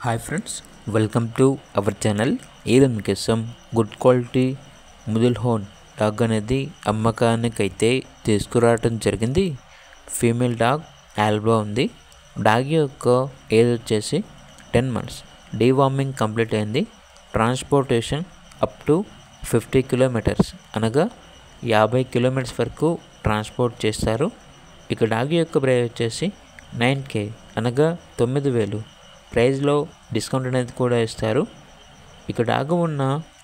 Hi friends, welcome to our channel. ఈరోజు మీకోసం good quality Mudhol హోన్ dog అనేది అమ్మకానికైతే తీసుకురావడం జరిగింది. ఫీమేల్ డాగ్ ఆల్బా ఉంది. డాగ్ యొక్క ఏజ్ వచ్చేసి 10 months. డీవార్మింగ్ కంప్లీట్ అయింది. ట్రాన్స్పోర్టేషన్ అప్ టు 50 కిలోమీటర్స్ అనగా 50 కిలోమీటర్స్ వరకు ట్రాన్స్పోర్ట్ చేస్తారు. ఇక డాగ్ యొక్క ప్రైస్ వచ్చేసి 9K అనగా 9,000. ప్రైస్లో డిస్కౌంట్ అనేది కూడా ఇస్తారు. ఇక డాగ్ ఉన్న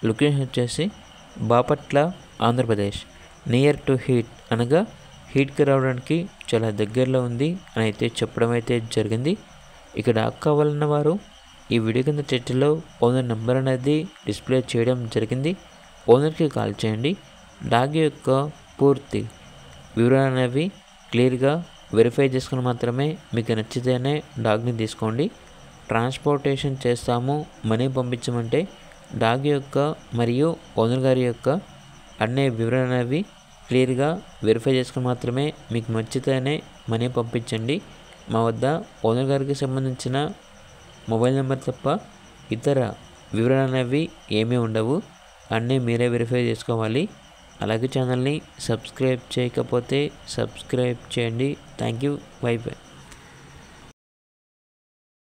లొకేషన్ వచ్చేసి Bapatla, Andhra Pradesh. Near to heat అనగా హీట్కి రావడానికి చాలా దగ్గరలో ఉంది అని అయితే చెప్పడం అయితే జరిగింది. ఇక డాగ్ కావాలన్న వారు ఈ వీడియో కింద టైటిల్లో ఓనర్ నెంబర్ అనేది డిస్ప్లే చేయడం జరిగింది. ఓనర్కి కాల్ చేయండి. డాగ్ యొక్క పూర్తి వివరాలు అనేవి క్లియర్గా వెరిఫై చేసుకుని మాత్రమే మీకు నచ్చితేనే డాగ్ని తీసుకోండి. ట్రాన్స్పోర్టేషన్ చేస్తాము, మనీ పంపించమంటే డాగ్ యొక్క మరియు ఓనర్ గారి యొక్క అన్ని వివరాలు అనేవి క్లియర్గా వెరిఫై చేసుకుని మాత్రమే మీకు నచ్చితేనే మనీ పంపించండి. మా వద్ద ఓనర్ గారికి సంబంధించిన మొబైల్ నెంబర్ తప్ప ఇతర వివరాలు అనేవి ఏమీ ఉండవు. అన్నీ మీరే వెరిఫై చేసుకోవాలి. అలాగే ఛానల్ని సబ్స్క్రైబ్ చేయకపోతే సబ్స్క్రైబ్ చేయండి. Thank you. By by.